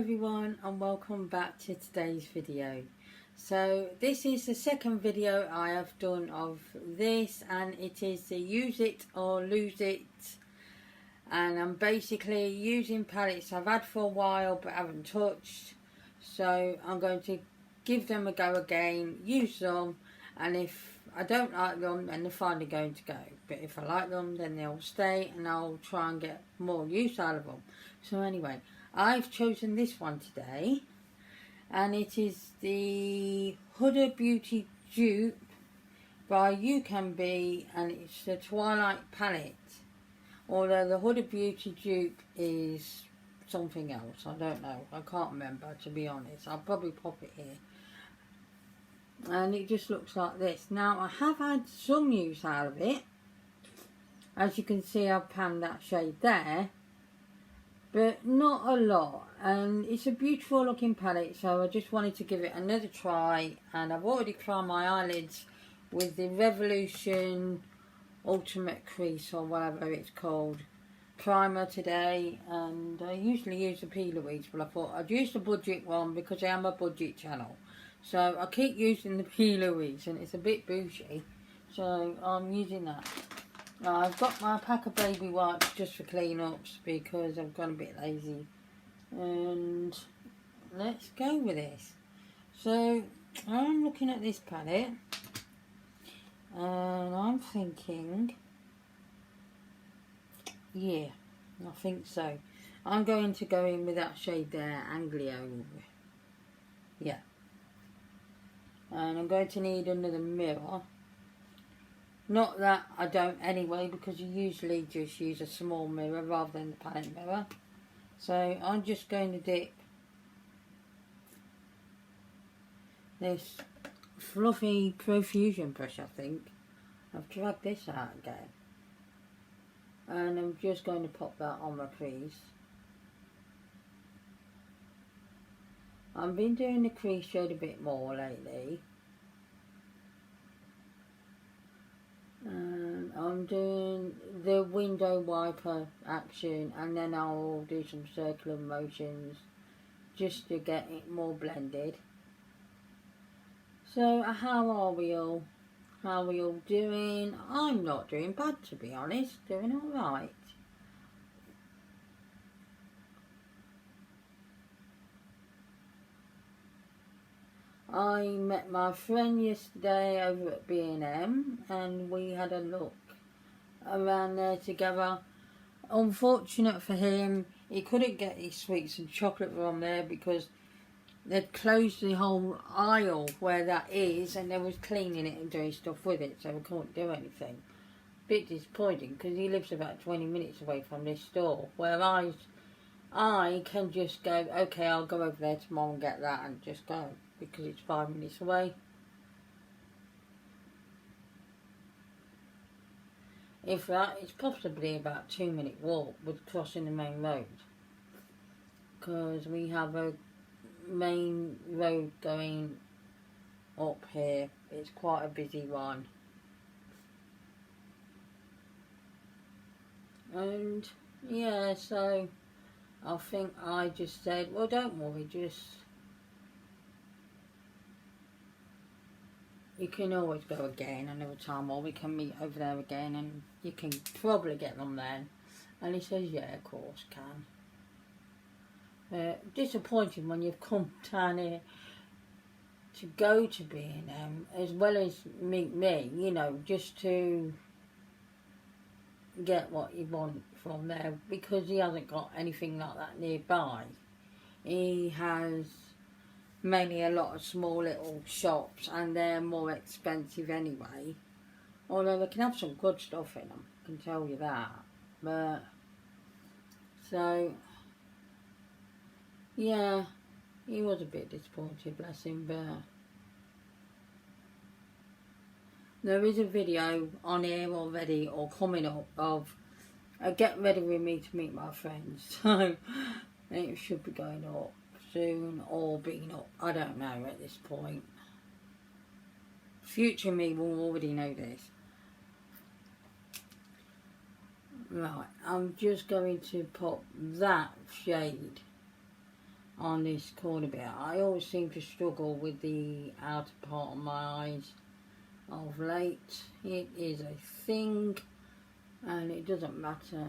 everyone, and welcome back to today's video. So this is the second video I have done of this, and it is the use it or lose it. And I'm basically using palettes I've had for a while but haven't touched, so I'm going to give them a go again, use them, and if I don't like them then they're finally going to go, but if I like them then they'll stay and I'll try and get more use out of them. So anyway, I've chosen this one today, and it is the Huda Beauty dupe by Ucanbe, and it's the Twilight palette. Although the Huda Beauty dupe is something else, I don't know, I can't remember to be honest. I'll probably pop it here. And it just looks like this. Now I have had some use out of it. As you can see, I've panned that shade there, but not a lot, and it's a beautiful looking palette, so I just wanted to give it another try. And I've already primed my eyelids with the Revolution Ultimate Crease or whatever it's called primer today, and I usually use the P. Louise, but I thought I'd use the budget one because I am a budget channel, so I keep using the P. Louise and it's a bit bougie, so I'm using that. Now, I've got my pack of baby wipes just for clean-ups because I've gone a bit lazy. And let's go with this. So, I'm looking at this palette and I'm thinking, yeah, I think so. I'm going to go in with that shade there, Anglio. Yeah. And I'm going to need another mirror. Not that I don't anyway, because you usually just use a small mirror rather than the palette mirror. So I'm just going to dip this fluffy Profusion brush, I think. I've dragged this out again. And I'm just going to pop that on my crease. I've been doing the crease shade a bit more lately. And I'm doing the window wiper action, and then I'll do some circular motions just to get it more blended. So how are we all? How are we all doing? I'm not doing bad, to be honest, doing alright. I met my friend yesterday over at B&M and we had a look around there together. Unfortunate for him, he couldn't get his sweets and chocolate from there because they'd closed the whole aisle where that is, and they was cleaning it and doing stuff with it, so we couldn't do anything. Bit disappointing because he lives about 20 minutes away from this store, where I can just go, okay, I'll go over there tomorrow and get that and just go, because it's 5 minutes away. If that, it's possibly about a 2-minute walk with crossing the main road, because we have a main road going up here. It's quite a busy one. And yeah, so I think I just said, well, don't worry, just, you can always go again another time, or we can meet over there again and you can probably get them then. And he says, yeah, of course can. Disappointing when you've come down here to go to B&M as well as meet me, you know, just to get what you want from there, because he hasn't got anything like that nearby. He has mainly a lot of small little shops, and they're more expensive anyway, although they can have some good stuff in them, I can tell you that. But so yeah, he was a bit disappointed, bless him. But there is a video on here already, or coming up, of get ready with me to meet my friends. So it should be going up soon, or being up, I don't know at this point. Future me will already know this. Right, I'm just going to pop that shade on this corner bit. I always seem to struggle with the outer part of my eyes of late. It is a thing, and it doesn't matter.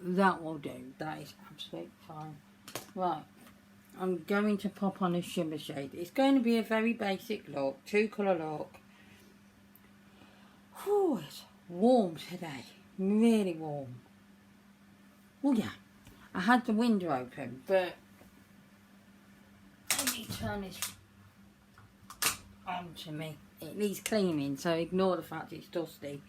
That will do. That is absolutely fine. Right, I'm going to pop on a shimmer shade. It's going to be a very basic look, 2-colour look. Whew, it's warm today, really warm. Oh yeah, I had the window open, but let me turn this on to me. It needs cleaning, so ignore the fact it's dusty.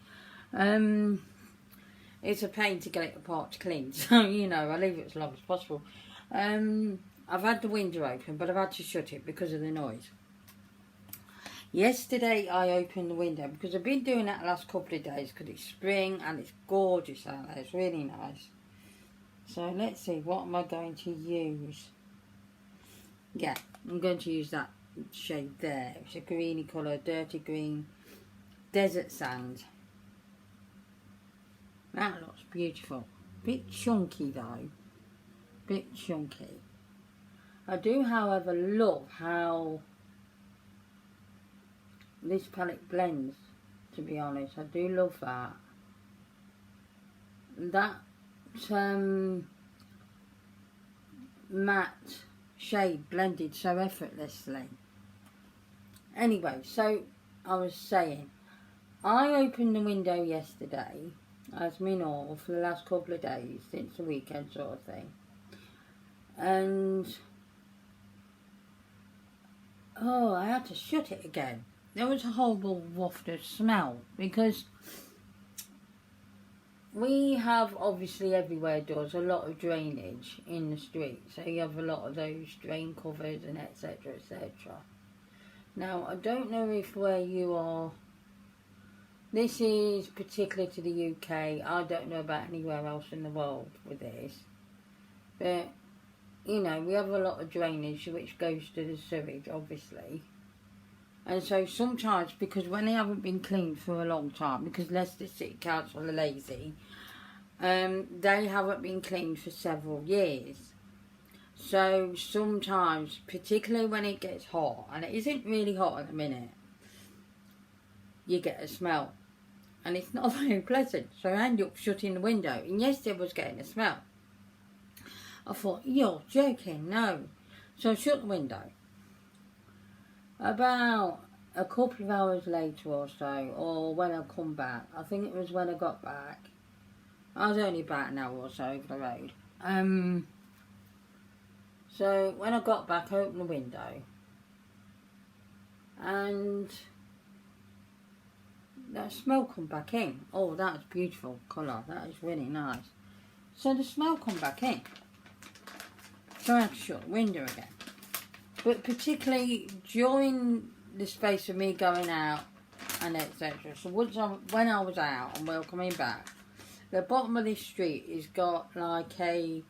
It's a pain to get it apart to clean, so you know, I leave it as long as possible. I've had the window open, but I've had to shut it because of the noise. Yesterday I opened the window because I've been doing that the last couple of days because it's spring and it's gorgeous out there. It's really nice. So let's see, what am I going to use? Yeah, I'm going to use that shade there. It's a greeny colour, dirty green, desert sand. That looks beautiful. Bit chunky though. Bit chunky. I do, however, love how this palette blends, to be honest. I do love that. That matte shade blended so effortlessly. Anyway, so I was saying, I opened the window yesterday, as me normal, for the last couple of days, since the weekend sort of thing. And oh, I had to shut it again. There was a horrible waft of smell because we have, obviously everywhere does, a lot of drainage in the street. So you have a lot of those drain covers and etc, etc. Now, I don't know if where you are, this is particular to the UK. I don't know about anywhere else in the world with this. But, you know, we have a lot of drainage which goes to the sewage, obviously. And so sometimes, because when they haven't been cleaned for a long time, because Leicester City Council are lazy, they haven't been cleaned for several years. So sometimes, particularly when it gets hot, and it isn't really hot at the minute, you get a smell. And it's not very pleasant. So I end up shutting the window. And yesterday I was getting a smell. I thought, you're joking, no. So I shut the window. About a couple of hours later or so, or when I come back, I think it was when I got back. I was only about an hour or so over the road. So when I got back, I opened the window. And that smell come back in. Oh, that's beautiful colour. That is really nice. So the smell come back in. So I had to shut the window again. But particularly during the space of me going out and etc. So when I was out and we were coming back, the bottom of this street has got like a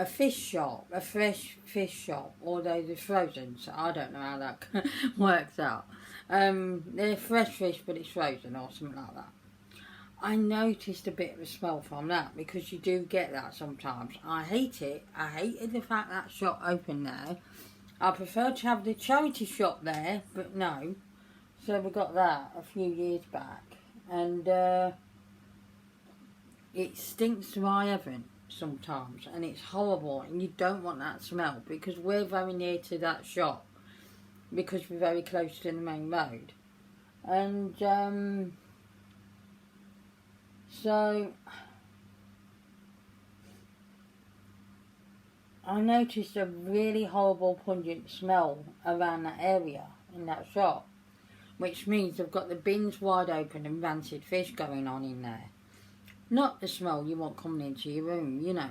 fish shop, a fresh fish shop, although they're frozen, so I don't know how that works out. They're fresh fish but it's frozen or something like that. I noticed a bit of a smell from that because you do get that sometimes. I hate it. I hated the fact that shop open there. I prefer to have the charity shop there, but no. So we got that a few years back. And it stinks to high heaven sometimes. And it's horrible. And you don't want that smell because we're very near to that shop. Because we're very close to the main road. And so I noticed a really horrible pungent smell around that area in that shop, which means they've got the bins wide open and rancid fish going on in there. Not the smell you want coming into your room, you know.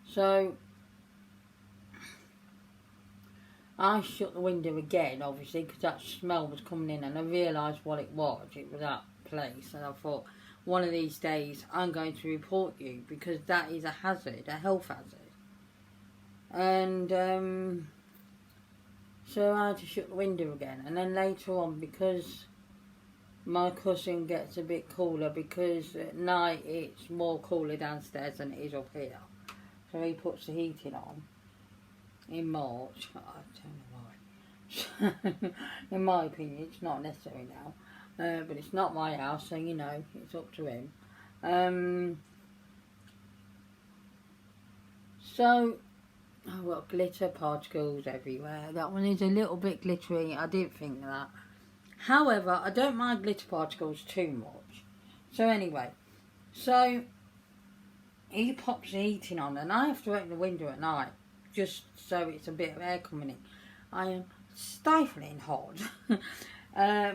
So I shut the window again, obviously, because that smell was coming in, and I realised what it was. It was that place, and I thought, one of these days I'm going to report you because that is a hazard, a health hazard. And so I had to shut the window again. And then later on, because my cousin gets a bit cooler, because at night it's more cooler downstairs than it is up here, so he puts the heating on. in March. I don't know why. In my opinion, it's not necessary now. But it's not my house, so you know, it's up to him. So, I've got glitter particles everywhere. That one is a little bit glittery. I didn't think that. However, I don't mind glitter particles too much. So anyway, so he pops the heating on, and I have to open the window at night just so it's a bit of air coming in. I am stifling hot.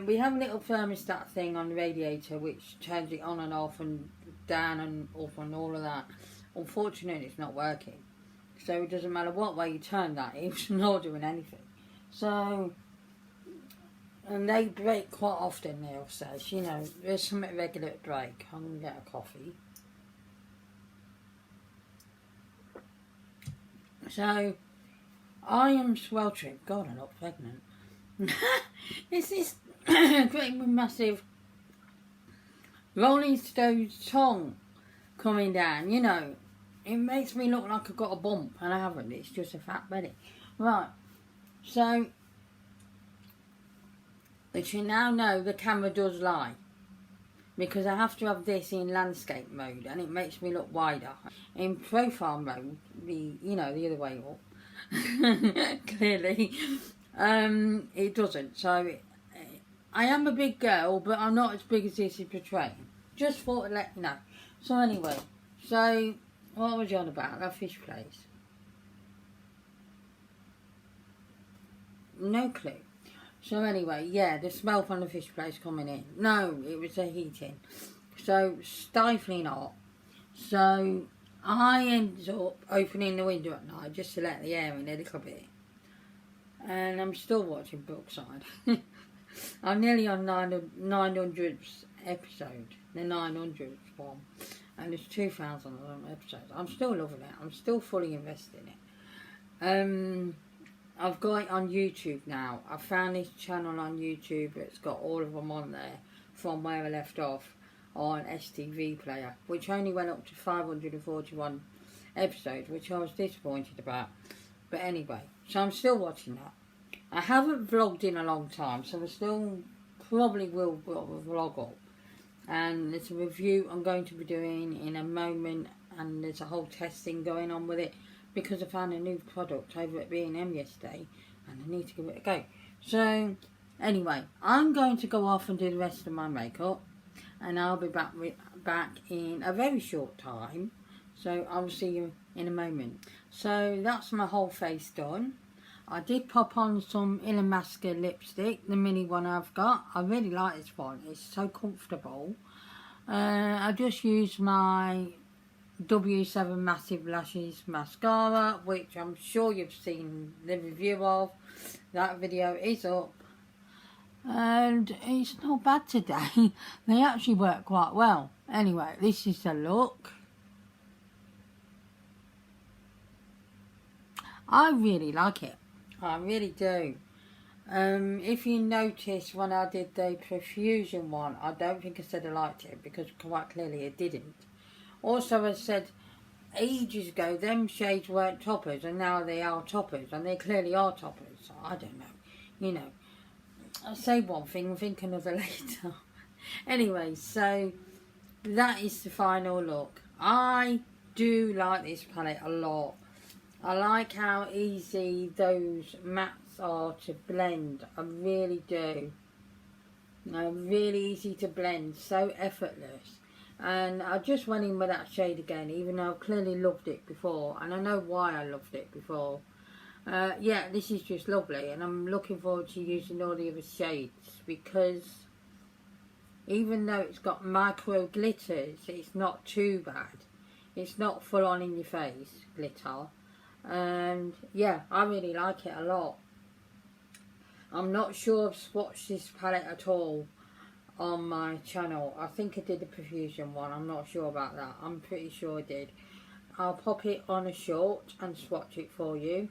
We have a little thermostat thing on the radiator which turns it on and off and down and up and all of that. Unfortunately, it's not working. So it doesn't matter what way you turn that, it's not doing anything. So, and they break quite often, Neil says. You know, there's something regular to break. I'm going to get a coffee. So, I am sweltering. God, I'm not pregnant. It's this great massive Rolling Stones song coming down, you know. It makes me look like I've got a bump, and I haven't. It's just a fat belly. Right, so, as you now know, the camera does lie. Because I have to have this in landscape mode, and it makes me look wider. In profile mode, the other way up, clearly, it doesn't. So, I am a big girl, but I'm not as big as this is portraying. Just thought to let you know. So anyway, so what was you on about? That fish place? No clue. So anyway, yeah, the smell from the fish place coming in. No, it was the heating. So stifling hot. So I ended up opening the window at night just to let the air in a little bit. And I'm still watching Brookside. I'm nearly on 900th episode, the 900th one, and there's 2,000 episodes. I'm still loving it. I'm still fully invested in it. I've got it on YouTube now. I found this channel on YouTube. It's got all of them on there from where I left off on STV Player, which only went up to 541 episodes, which I was disappointed about. But anyway, so I'm still watching that. I haven't vlogged in a long time, so I still probably will vlog up. And there's a review I'm going to be doing in a moment, and there's a whole testing going on with it because I found a new product over at B&M yesterday, and I need to give it a go. So anyway, I'm going to go off and do the rest of my makeup, and I'll be back in a very short time. So I'll see you in a moment. So that's my whole face done. I did pop on some Illamasqua lipstick, the mini one I've got. I really like this one. It's so comfortable. I just used my W7 Massive Lashes mascara, which I'm sure you've seen the review of. That video is up. And it's not bad today. They actually work quite well. Anyway, this is the look. I really like it. I really do. If you notice when I did the Profusion one, I don't think I said I liked it because quite clearly it didn't. Also, I said ages ago them shades weren't toppers and now they are toppers, and they clearly are toppers. So I don't know. You know, I'll say one thing and think another later. Anyway, so that is the final look. I do like this palette a lot. I like how easy those mattes are to blend. I really do. They're really easy to blend, so effortless. And I just went in with that shade again, even though I've clearly loved it before. And I know why I loved it before. Yeah, this is just lovely. And I'm looking forward to using all the other shades. Because even though it's got micro glitters, it's not too bad. It's not full on in your face glitter. And yeah, I really like it a lot. I'm not sure I've swatched this palette at all on my channel. I think I did the Profusion one. I'm not sure about that. I'm pretty sure I did. I'll pop it on a short and swatch it for you.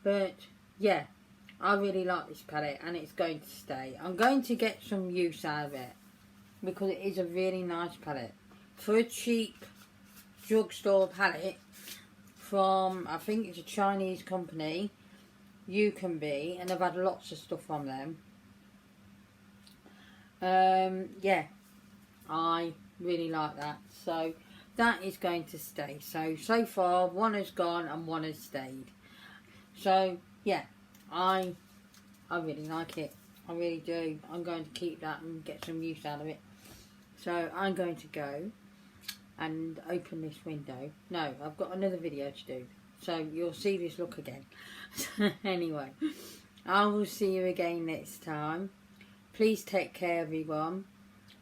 But yeah, I really like this palette and it's going to stay. I'm going to get some use out of it because it is a really nice palette. For a cheap drugstore palette, from, I think it's a Chinese company, Ucanbe, and I've had lots of stuff from them. Yeah, I really like that. So that is going to stay. So far one has gone and one has stayed. So yeah, I really like it. I really do. I'm going to keep that and get some use out of it. So I'm going to go and open this window. No, I've got another video to do. So you'll see this look again. Anyway, I will see you again next time. Please take care, everyone.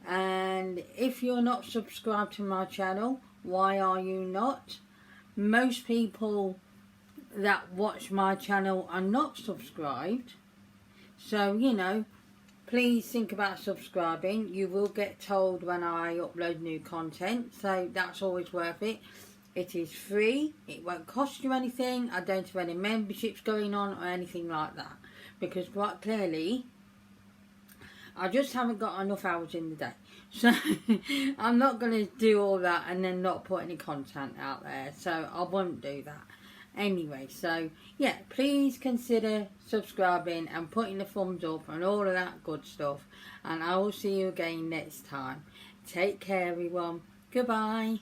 And if you're not subscribed to my channel, why are you not? Most people that watch my channel are not subscribed. So, you know, please think about subscribing. You will get told when I upload new content. So that's always worth it. It is free. It won't cost you anything. I don't have any memberships going on or anything like that. Because quite clearly, I just haven't got enough hours in the day. So I'm not going to do all that and then not put any content out there. So I won't do that. Anyway, so yeah, please consider subscribing and putting the thumbs up and all of that good stuff. And I will see you again next time. Take care, everyone. Goodbye.